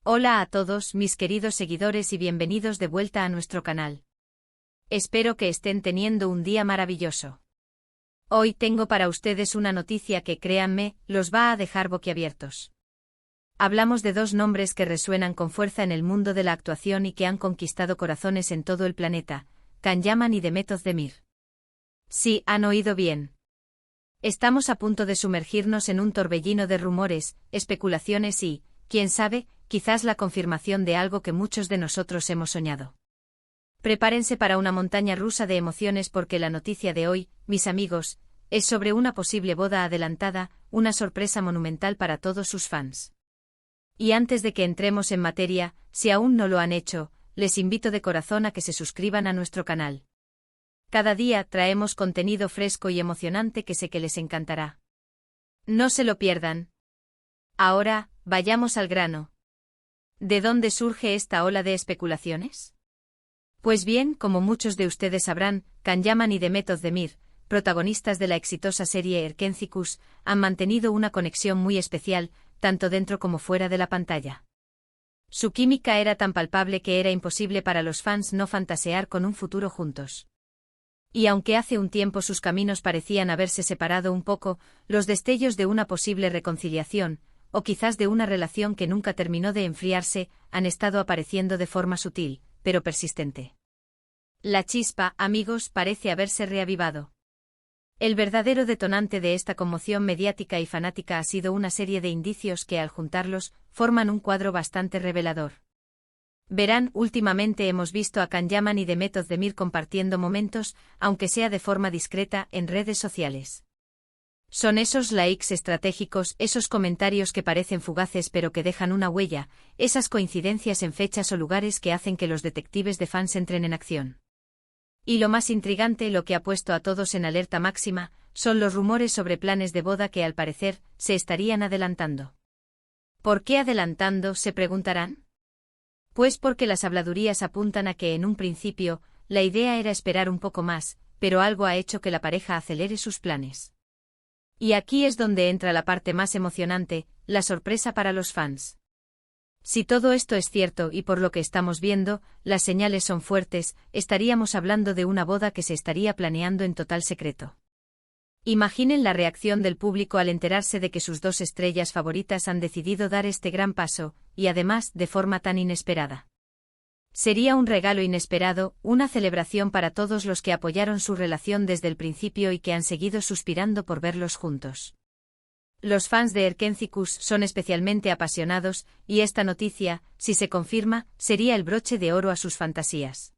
Hola a todos mis queridos seguidores y bienvenidos de vuelta a nuestro canal. Espero que estén teniendo un día maravilloso. Hoy tengo para ustedes una noticia que, créanme, los va a dejar boquiabiertos. Hablamos de dos nombres que resuenan con fuerza en el mundo de la actuación y que han conquistado corazones en todo el planeta, Can Yaman y Demet Özdemir. Sí, han oído bien. Estamos a punto de sumergirnos en un torbellino de rumores, especulaciones y, quién sabe, quizás la confirmación de algo que muchos de nosotros hemos soñado. Prepárense para una montaña rusa de emociones porque la noticia de hoy, mis amigos, es sobre una posible boda adelantada, una sorpresa monumental para todos sus fans. Y antes de que entremos en materia, si aún no lo han hecho, les invito de corazón a que se suscriban a nuestro canal. Cada día traemos contenido fresco y emocionante que sé que les encantará. No se lo pierdan. Ahora, vayamos al grano. ¿De dónde surge esta ola de especulaciones? Pues bien, como muchos de ustedes sabrán, Can Yaman y Demet Özdemir, protagonistas de la exitosa serie Erkenzicus, han mantenido una conexión muy especial, tanto dentro como fuera de la pantalla. Su química era tan palpable que era imposible para los fans no fantasear con un futuro juntos. Y aunque hace un tiempo sus caminos parecían haberse separado un poco, los destellos de una posible reconciliación, o quizás de una relación que nunca terminó de enfriarse, han estado apareciendo de forma sutil, pero persistente. La chispa, amigos, parece haberse reavivado. El verdadero detonante de esta conmoción mediática y fanática ha sido una serie de indicios que, al juntarlos, forman un cuadro bastante revelador. Verán, últimamente hemos visto a Can Yaman y Demet Özdemir compartiendo momentos, aunque sea de forma discreta, en redes sociales. Son esos likes estratégicos, esos comentarios que parecen fugaces pero que dejan una huella, esas coincidencias en fechas o lugares que hacen que los detectives de fans entren en acción. Y lo más intrigante, lo que ha puesto a todos en alerta máxima, son los rumores sobre planes de boda que al parecer se estarían adelantando. ¿Por qué adelantando?, se preguntarán. Pues porque las habladurías apuntan a que en un principio, la idea era esperar un poco más, pero algo ha hecho que la pareja acelere sus planes. Y aquí es donde entra la parte más emocionante, la sorpresa para los fans. Si todo esto es cierto y por lo que estamos viendo, las señales son fuertes, estaríamos hablando de una boda que se estaría planeando en total secreto. Imaginen la reacción del público al enterarse de que sus dos estrellas favoritas han decidido dar este gran paso, y además de forma tan inesperada. Sería un regalo inesperado, una celebración para todos los que apoyaron su relación desde el principio y que han seguido suspirando por verlos juntos. Los fans de Erkenzicus son especialmente apasionados, y esta noticia, si se confirma, sería el broche de oro a sus fantasías.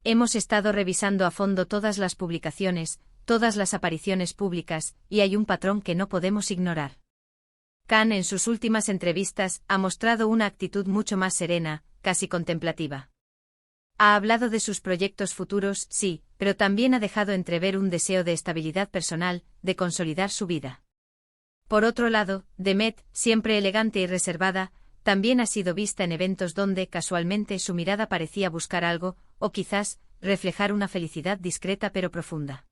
Hemos estado revisando a fondo todas las publicaciones, todas las apariciones públicas, y hay un patrón que no podemos ignorar. Can, en sus últimas entrevistas, ha mostrado una actitud mucho más serena, casi contemplativa. Ha hablado de sus proyectos futuros, sí, pero también ha dejado entrever un deseo de estabilidad personal, de consolidar su vida. Por otro lado, Demet, siempre elegante y reservada, también ha sido vista en eventos donde, casualmente, su mirada parecía buscar algo, o quizás, reflejar una felicidad discreta pero profunda.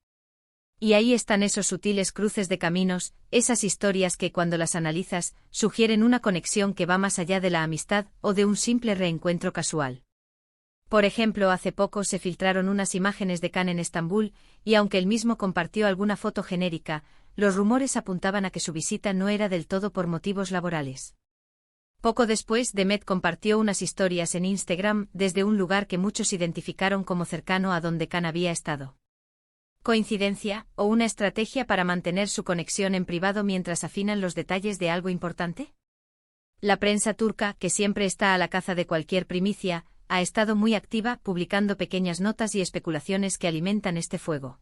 Y ahí están esos sutiles cruces de caminos, esas historias que cuando las analizas, sugieren una conexión que va más allá de la amistad o de un simple reencuentro casual. Por ejemplo, hace poco se filtraron unas imágenes de Can en Estambul, y aunque él mismo compartió alguna foto genérica, los rumores apuntaban a que su visita no era del todo por motivos laborales. Poco después, Demet compartió unas historias en Instagram desde un lugar que muchos identificaron como cercano a donde Can había estado. ¿Coincidencia, o una estrategia para mantener su conexión en privado mientras afinan los detalles de algo importante? La prensa turca, que siempre está a la caza de cualquier primicia, ha estado muy activa, publicando pequeñas notas y especulaciones que alimentan este fuego.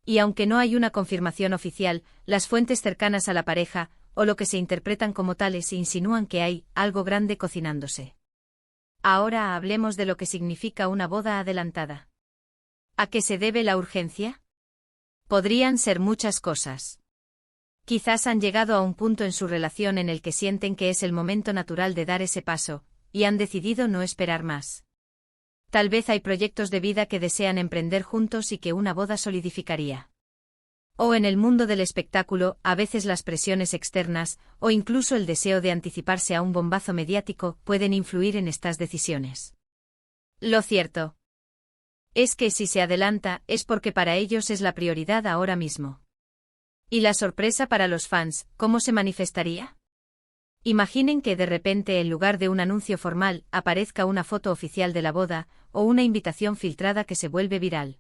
Y aunque no hay una confirmación oficial, las fuentes cercanas a la pareja, o lo que se interpretan como tales, insinúan que hay algo grande cocinándose. Ahora hablemos de lo que significa una boda adelantada. ¿A qué se debe la urgencia? Podrían ser muchas cosas. Quizás han llegado a un punto en su relación en el que sienten que es el momento natural de dar ese paso, y han decidido no esperar más. Tal vez hay proyectos de vida que desean emprender juntos y que una boda solidificaría. O en el mundo del espectáculo, a veces las presiones externas, o incluso el deseo de anticiparse a un bombazo mediático, pueden influir en estas decisiones. Lo cierto es que si se adelanta, es porque para ellos es la prioridad ahora mismo. ¿Y la sorpresa para los fans, cómo se manifestaría? Imaginen que de repente en lugar de un anuncio formal, aparezca una foto oficial de la boda, o una invitación filtrada que se vuelve viral.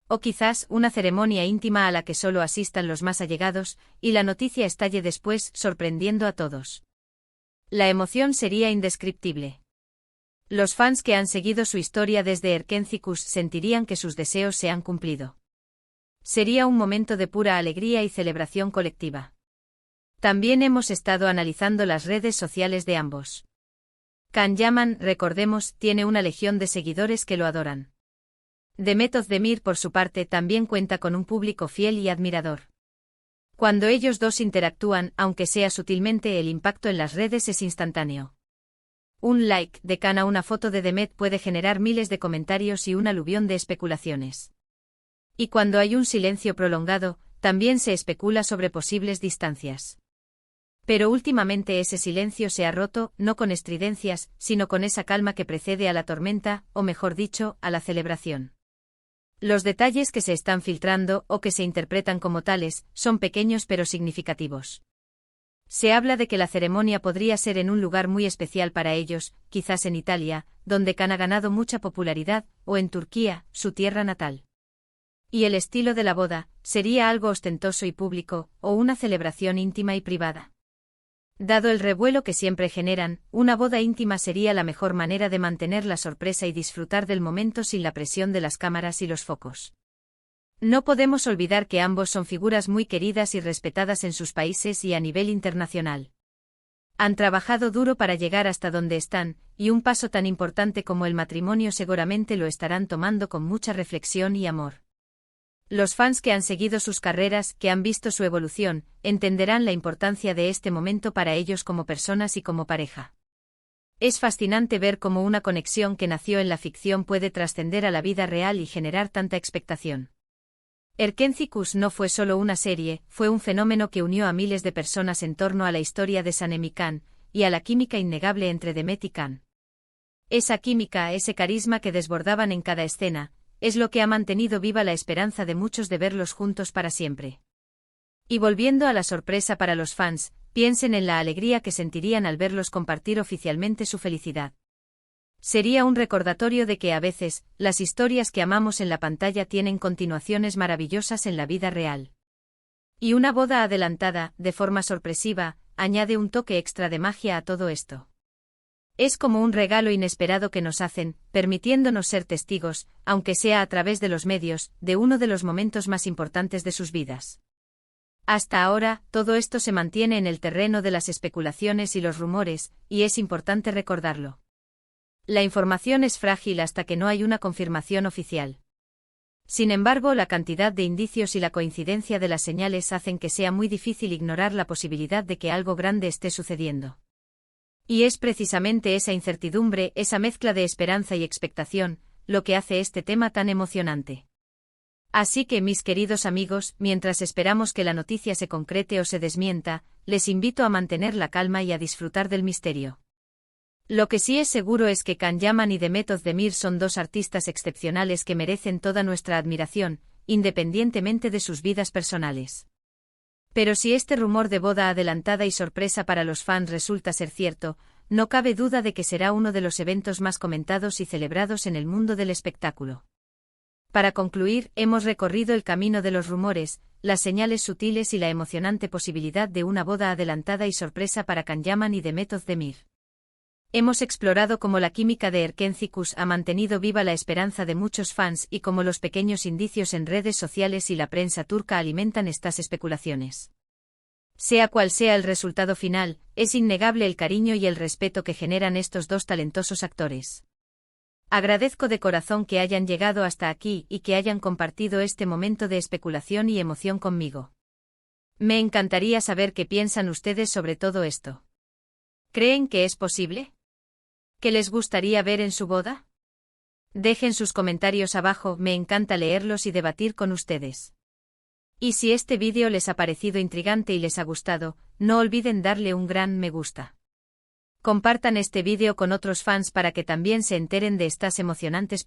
O quizás una ceremonia íntima a la que solo asistan los más allegados, y la noticia estalle después, sorprendiendo a todos. La emoción sería indescriptible. Los fans que han seguido su historia desde Erkenci-Kuş sentirían que sus deseos se han cumplido. Sería un momento de pura alegría y celebración colectiva. También hemos estado analizando las redes sociales de ambos. Can Yaman, recordemos, tiene una legión de seguidores que lo adoran. Demet Özdemir, por su parte, también cuenta con un público fiel y admirador. Cuando ellos dos interactúan, aunque sea sutilmente, el impacto en las redes es instantáneo. Un like de Can a una foto de Demet puede generar miles de comentarios y un aluvión de especulaciones. Y cuando hay un silencio prolongado, también se especula sobre posibles distancias. Pero últimamente ese silencio se ha roto, no con estridencias, sino con esa calma que precede a la tormenta, o mejor dicho, a la celebración. Los detalles que se están filtrando, o que se interpretan como tales, son pequeños pero significativos. Se habla de que la ceremonia podría ser en un lugar muy especial para ellos, quizás en Italia, donde Can ha ganado mucha popularidad, o en Turquía, su tierra natal. Y el estilo de la boda, sería algo ostentoso y público, o una celebración íntima y privada. Dado el revuelo que siempre generan, una boda íntima sería la mejor manera de mantener la sorpresa y disfrutar del momento sin la presión de las cámaras y los focos. No podemos olvidar que ambos son figuras muy queridas y respetadas en sus países y a nivel internacional. Han trabajado duro para llegar hasta donde están, y un paso tan importante como el matrimonio seguramente lo estarán tomando con mucha reflexión y amor. Los fans que han seguido sus carreras, que han visto su evolución, entenderán la importancia de este momento para ellos como personas y como pareja. Es fascinante ver cómo una conexión que nació en la ficción puede trascender a la vida real y generar tanta expectación. Erkenci-Kuş no fue solo una serie, fue un fenómeno que unió a miles de personas en torno a la historia de Sanem y Can, y a la química innegable entre Demet y Can. Esa química, ese carisma que desbordaban en cada escena, es lo que ha mantenido viva la esperanza de muchos de verlos juntos para siempre. Y volviendo a la sorpresa para los fans, piensen en la alegría que sentirían al verlos compartir oficialmente su felicidad. Sería un recordatorio de que a veces, las historias que amamos en la pantalla tienen continuaciones maravillosas en la vida real. Y una boda adelantada, de forma sorpresiva, añade un toque extra de magia a todo esto. Es como un regalo inesperado que nos hacen, permitiéndonos ser testigos, aunque sea a través de los medios, de uno de los momentos más importantes de sus vidas. Hasta ahora, todo esto se mantiene en el terreno de las especulaciones y los rumores, y es importante recordarlo. La información es frágil hasta que no hay una confirmación oficial. Sin embargo, la cantidad de indicios y la coincidencia de las señales hacen que sea muy difícil ignorar la posibilidad de que algo grande esté sucediendo. Y es precisamente esa incertidumbre, esa mezcla de esperanza y expectación, lo que hace este tema tan emocionante. Así que, mis queridos amigos, mientras esperamos que la noticia se concrete o se desmienta, les invito a mantener la calma y a disfrutar del misterio. Lo que sí es seguro es que Can Yaman y Demet Özdemir son dos artistas excepcionales que merecen toda nuestra admiración, independientemente de sus vidas personales. Pero si este rumor de boda adelantada y sorpresa para los fans resulta ser cierto, no cabe duda de que será uno de los eventos más comentados y celebrados en el mundo del espectáculo. Para concluir, hemos recorrido el camino de los rumores, las señales sutiles y la emocionante posibilidad de una boda adelantada y sorpresa para Can Yaman y Demet Özdemir. Hemos explorado cómo la química de Erkenci-Kuş ha mantenido viva la esperanza de muchos fans y cómo los pequeños indicios en redes sociales y la prensa turca alimentan estas especulaciones. Sea cual sea el resultado final, es innegable el cariño y el respeto que generan estos dos talentosos actores. Agradezco de corazón que hayan llegado hasta aquí y que hayan compartido este momento de especulación y emoción conmigo. Me encantaría saber qué piensan ustedes sobre todo esto. ¿Creen que es posible? ¿Qué les gustaría ver en su boda? Dejen sus comentarios abajo, me encanta leerlos y debatir con ustedes. Y si este vídeo les ha parecido intrigante y les ha gustado, no olviden darle un gran me gusta. Compartan este vídeo con otros fans para que también se enteren de estas emocionantes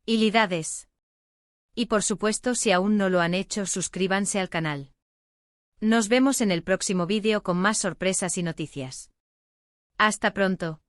posibilidades. Y por supuesto, si aún no lo han hecho, suscríbanse al canal. Nos vemos en el próximo vídeo con más sorpresas y noticias. Hasta pronto.